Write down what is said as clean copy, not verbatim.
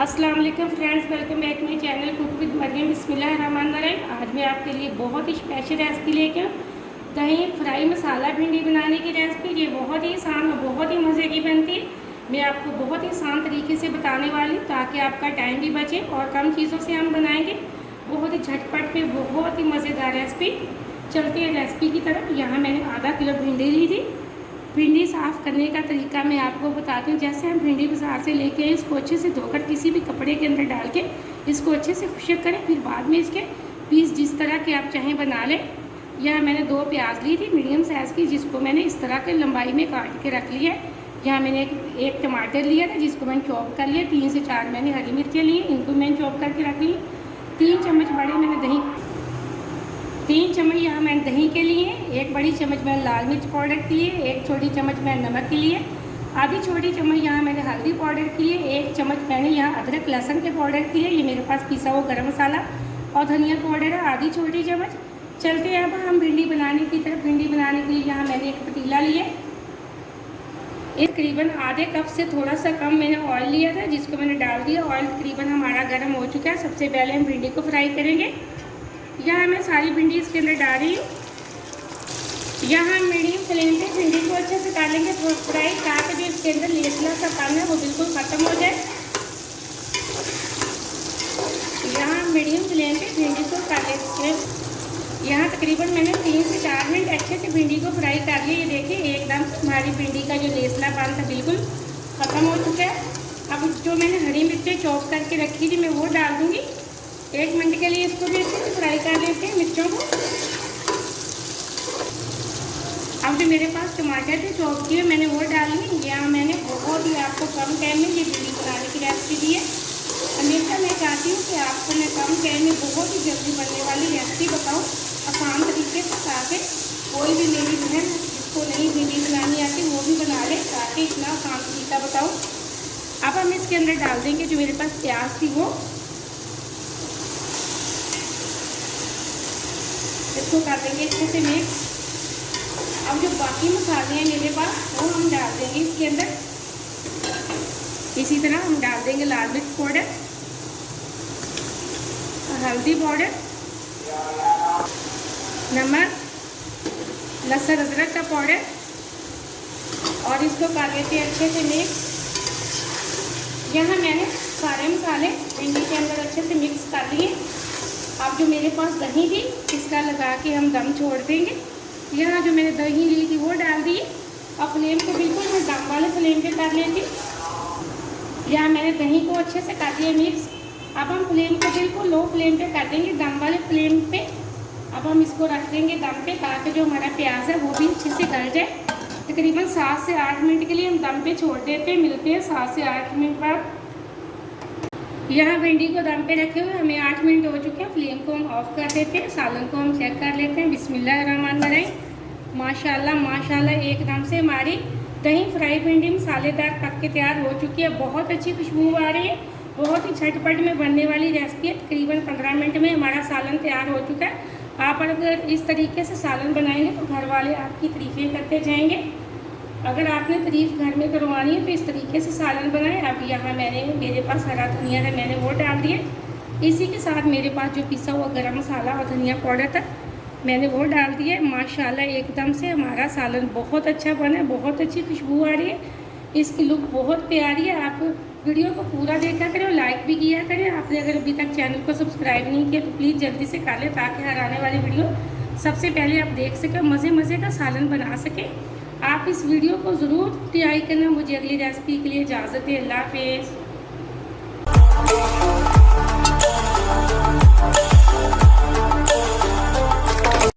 अस्सलाम वालेकुम friends, welcome back my channel cook with Maryam. बिस्मिल्लाहिर्रहमानिर्रहीम। आज मैं आपके लिए बहुत ही स्पेशल रेसिपी लेके आऊँ, दही फ्राई मसाला भिंडी बनाने की रेसिपी। ये बहुत ही आसान और बहुत ही मज़े की बनती है। मैं आपको बहुत ही आसान तरीके से बताने वाली हूँ ताकि आपका टाइम भी बचे और कम चीज़ों से हम बनाएंगे। बहुत ही झटपट पे बहुत ही मज़ेदार रेसिपी। चलते हैं रेसिपी की तरफ। यहाँ मैंने आधा किलो भिंडी ली थी। भिंडी साफ़ करने का तरीका मैं आपको बताती हूँ। जैसे हम भिंडी बाजार से लेके आए, इसको अच्छे से धोकर किसी भी कपड़े के अंदर डाल के इसको अच्छे से खुशक करें। फिर बाद में इसके पीस जिस तरह के आप चाहें बना लें। यहाँ मैंने 2 प्याज ली थी मीडियम साइज़ की, जिसको मैंने इस तरह के लंबाई में काट के रख लिया है। यहाँ मैंने एक टमाटर लिया था, जिसको मैंने चॉप कर लिया। 3 से 4 मैंने हरी मिर्चें ली, इनको मैंने चॉप करके रख ली। 3 चम्मच बड़े मैंने दही 3 चम्मच यहाँ मैंने दही के लिए, 1 बड़ी चम्मच मैंने लाल मिर्च पाउडर के लिए, 1 छोटी चम्मच मैंने नमक के लिए, आधी छोटी चम्मच यहाँ मैंने हल्दी पाउडर के लिए, 1 चम्मच मैंने यहाँ अदरक लहसुन के पाउडर के लिए, ये मेरे पास पिसा हुआ गरम मसाला और धनिया पाउडर है, आधी छोटी चम्मच। चलते हैं अब हम भिंडी बनाने की तरफ। भिंडी बनाने के लिए यहाँ मैंने एक पतीला लिया, एक तकरीबन आधे कप से थोड़ा सा कम मैंने ऑयल लिया था, जिसको मैंने डाल दिया। ऑयल तकरीबन हमारा गर्म हो चुका है। सबसे पहले हम भिंडी को फ्राई करेंगे। यहाँ मैं सारी भिंडी इसके अंदर डाल रही हूँ। यहाँ मीडियम फ्लेम पे भिंडी को अच्छे से डालेंगे फ्राई, ताकि जो इसके अंदर लेसला सा पानी है वो बिल्कुल ख़त्म हो जाए। यहाँ मीडियम फ्लेम पे भिंडी को डालेंगे। यहाँ तकरीबन मैंने 3 से 4 मिनट अच्छे से भिंडी को फ्राई कर लिया। ये देखिए एकदम हमारी भिंडी का जो लेसला पान था बिल्कुल ख़त्म हो चुका है। अब जो मैंने हरी मिर्चें चॉप करके रखी थी मैं वो डाल दूँगी। 1 मिनट के लिए इसको भी अच्छे से फ्राई कर लेते हैं मिर्चों को। अब जो मेरे पास टमाटर थे चॉप किए मैंने वो डाली। यहाँ मैंने बहुत ही आपको कम टाइम में ये भिंडी बनाने की रेसिपी दी है। हमेशा मैं चाहती हूँ कि आपको मैं कम टाइम में बहुत ही जल्दी बनने वाली रेसिपी बताऊँ आसान तरीके से, ताकि कोई भी मेरी बहन जिसको नहीं भिंडी बनानी आती वो भी बना ले, ताकि इतना आसान तरीका बताऊँ। अब हम इसके अंदर डाल देंगे जो मेरे पास प्याज थी वो, इसको कर देंगे अच्छे से मिक्स। अब जो बाकी मसाले हैं मेरे पास वो हम डाल देंगे इसके अंदर। इसी तरह हम डाल देंगे लाल मिर्च पाउडर, हल्दी पाउडर, नमक, लहसुन अदरक का पाउडर, और इसको कर लेते हैं अच्छे से मिक्स। यहाँ मैंने सारे मसाले भिंडी के अंदर अच्छे से मिक्स कर लिए। अब जो मेरे पास दही थी इसका लगा के हम दम छोड़ देंगे। यहाँ जो मैंने दही ली थी वो डाल दी। और फ्लेम को बिल्कुल मैं दम वाले फ्लेम पे कर लेती। यहाँ मैंने दही को अच्छे से कर दिया मिक्स। अब हम फ्लेम को बिल्कुल लो फ्लेम पे कर देंगे, दम वाले फ्लेम पे। अब हम इसको रख देंगे दम पे, ताकि जो हमारा प्याज है वो भी अच्छे से गल जाए। तकरीबन 7 से 8 मिनट के लिए हम दम पे छोड़ देते हैं। मिलते हैं 7 से 8 मिनट बाद। यहाँ भिंडी को दम पे रखे हुए हमें 8 मिनट हो चुके हैं। फ्लेम को हम ऑफ कर देते हैं। सालन को हम चेक कर लेते हैं। बिस्मिल्लाहिर्रहमानिर्रहीम। माशाल्लाह माशाल्लाह एकदम से हमारी दही फ्राई भिंडी मसालेदार पक के तैयार हो चुकी है। बहुत अच्छी खुशबू आ रही है। बहुत ही झटपट में बनने वाली रेसिपी है। तकरीबन 15 मिनट में हमारा सालन तैयार हो चुका है। आप अगर इस तरीके से सालन बनाएंगे तो घर वाले आपकी तारीफ़ें करते जाएंगे। अगर आपने तारीफ़ घर में करवानी है तो इस तरीके से सालन बनाएं। अब यहाँ मेरे पास हरा धनिया है, मैंने वो डाल दिया। इसी के साथ मेरे पास जो पिसा हुआ गरम मसाला और धनिया पाउडर था मैंने वो डाल दिया। माशाल्लाह एकदम से हमारा सालन बहुत अच्छा बना है। बहुत अच्छी खुशबू आ रही है। इसकी लुक बहुत प्यारी है। आप वीडियो को पूरा देखा करें और लाइक भी किया करें। आपने अगर अभी तक चैनल को सब्सक्राइब नहीं किया तो प्लीज़ जल्दी से कर लें, ताकि हर आने वाली वीडियो सबसे पहले आप देख सकें, मज़े का सालन बना सकें। आप इस वीडियो को ज़रूर ट्राई करना। मुझे अगली रेसिपी के लिए इजाज़त है। अल्लाह हाफ़िज़।